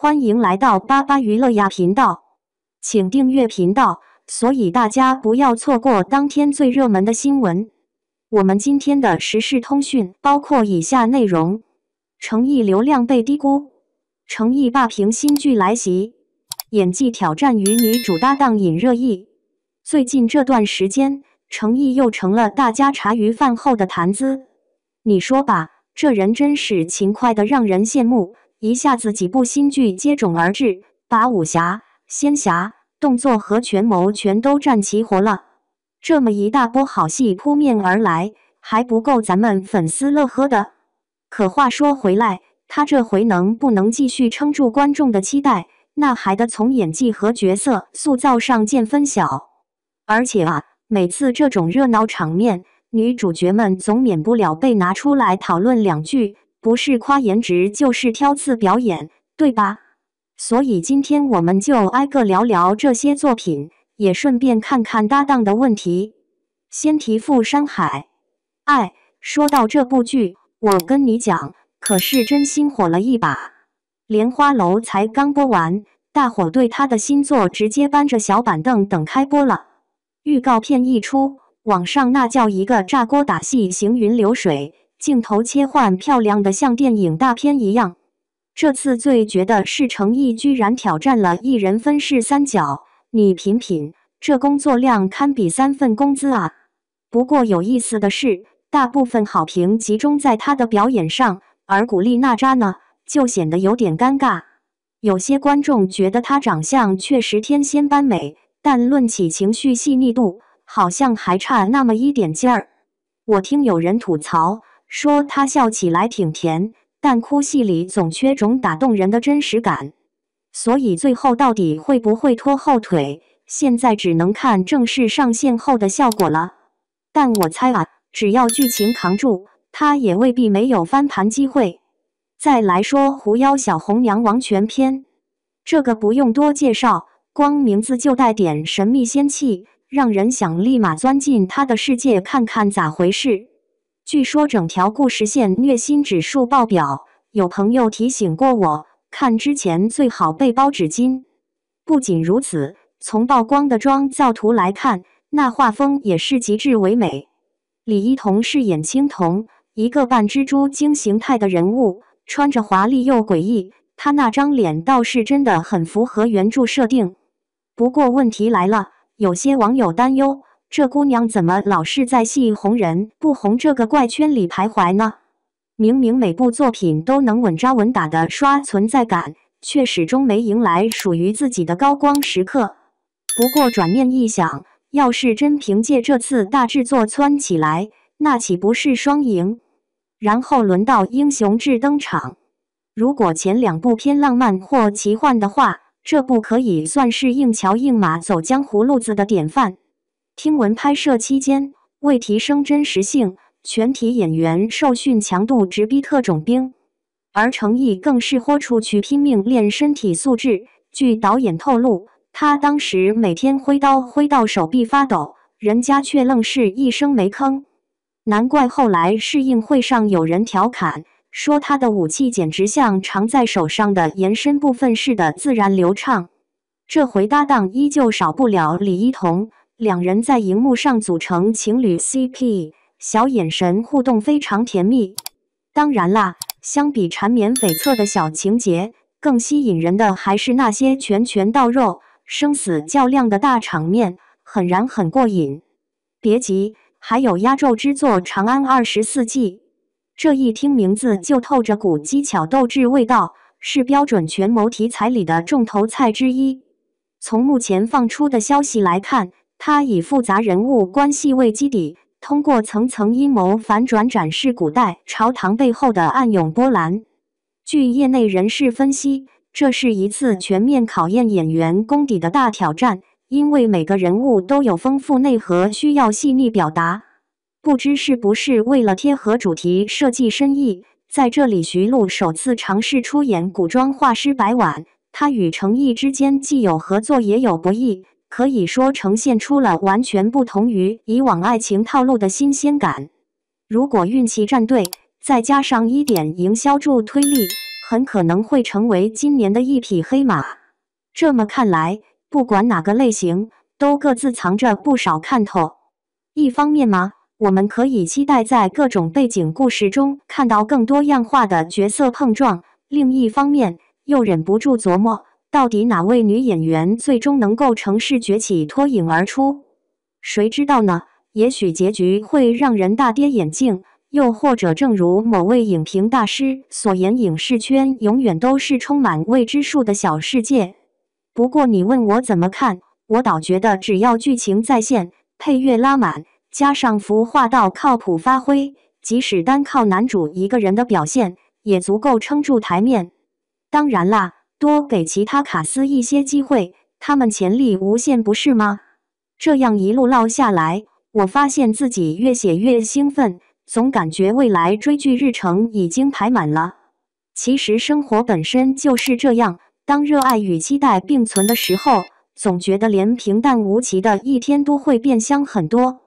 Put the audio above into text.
欢迎来到巴巴娱乐呀频道，请订阅频道，所以大家不要错过当天最热门的新闻。我们今天的时事通讯包括以下内容：诚意流量被低估，诚意霸屏新剧来袭，演技挑战与女主搭档引热议。最近这段时间，诚意又成了大家茶余饭后的谈资。你说吧，这人真是勤快的让人羡慕。一下子几部新剧接踵而至，把武侠、仙侠、动作和权谋全都占齐活了。这么一大波好戏扑面而来，还不够咱们粉丝乐呵的。可话说回来，他这回能不能继续撑住观众的期待，那还得从演技和角色塑造上见分晓。而且啊，每次这种热闹场面，女主角们总免不了被拿出来讨论两句。不是夸颜值就是挑刺表演，对吧？所以今天我们就挨个聊聊这些作品，也顺便看看搭档的问题。先提《富山海》。说到这部剧，我跟你讲，可是真心火了一把。莲花楼才刚播完，大伙对他的新作直接搬着小板凳等开播了。预告片一出，网上那叫一个炸锅打戏行云流水。镜头切换漂亮的像电影大片一样。这次最绝的是诚意居然挑战了一人分饰三角，你品品，这工作量堪比3份工资啊！不过有意思的是，大部分好评集中在他的表演上，而古力娜扎呢，就显得有点尴尬。有些观众觉得她长相确实天仙般美，但论起情绪细腻度，好像还差那么一点劲儿。我听有人吐槽说他笑起来挺甜，但哭戏里总缺种打动人的真实感。所以最后到底会不会拖后腿，现在只能看正式上线后的效果了。但我猜啊，只要剧情扛住，他也未必没有翻盘机会。再来说《狐妖小红娘王权篇》，这个不用多介绍，光名字就带点神秘仙气，让人想立马钻进他的世界看看咋回事。据说整条故事线虐心指数爆表，有朋友提醒过我，看之前最好备包纸巾。不仅如此，从曝光的妆造图来看，那画风也是极致唯美。李一桐饰演青铜，一个半蜘蛛精形态的人物，穿着华丽又诡异，她那张脸倒是真的很符合原著设定。不过问题来了，有些网友担忧，这姑娘怎么老是在戏红人不红这个怪圈里徘徊呢？明明每部作品都能稳扎稳打的刷存在感，却始终没迎来属于自己的高光时刻。不过转念一想，要是真凭借这次大制作蹿起来，那岂不是双赢？然后轮到英雄志登场。如果前2部偏浪漫或奇幻的话，这部可以算是硬桥硬马走江湖路子的典范。听闻拍摄期间，为提升真实性，全体演员受训强度直逼特种兵，而诚意更是豁出去拼命练身体素质。据导演透露，他当时每天挥刀挥到手臂发抖，人家却愣是一声没吭。难怪后来试映会上有人调侃，说他的武器简直像常在手上的延伸部分似的自然流畅。这回搭档依旧少不了李一桐。两人在荧幕上组成情侣 CP， 小眼神互动非常甜蜜。当然啦，相比缠绵悱恻的小情节，更吸引人的还是那些拳拳到肉、生死较量的大场面，很燃很过瘾。别急，还有压轴之作《长安24计》，这一听名字就透着股机巧斗智味道，是标准权谋题材里的重头菜之一。从目前放出的消息来看，他以复杂人物关系为基底，通过层层阴谋反转展示古代朝堂背后的暗涌波澜。据业内人士分析，这是一次全面考验演员功底的大挑战，因为每个人物都有丰富内核，需要细腻表达。不知是不是为了贴合主题设计深意，在这里徐璐首次尝试出演古装画师白婉，他与诚意之间既有合作也有博弈。可以说呈现出了完全不同于以往爱情套路的新鲜感。如果运气站对，再加上一点营销助推力，很可能会成为今年的一匹黑马。这么看来，不管哪个类型，都各自藏着不少看头。一方面嘛，我们可以期待在各种背景故事中看到更多样化的角色碰撞；另一方面，又忍不住琢磨，到底哪位女演员最终能够乘势崛起，脱颖而出？谁知道呢？也许结局会让人大跌眼镜，又或者正如某位影评大师所言，影视圈永远都是充满未知数的小世界。不过你问我怎么看，我倒觉得只要剧情在线，配乐拉满，加上服化道靠谱发挥，即使单靠男主一个人的表现，也足够撑住台面。当然啦，多给其他卡司一些机会，他们潜力无限，不是吗？这样一路唠下来，我发现自己越写越兴奋，总感觉未来追剧日程已经排满了。其实生活本身就是这样，当热爱与期待并存的时候，总觉得连平淡无奇的一天都会变香很多。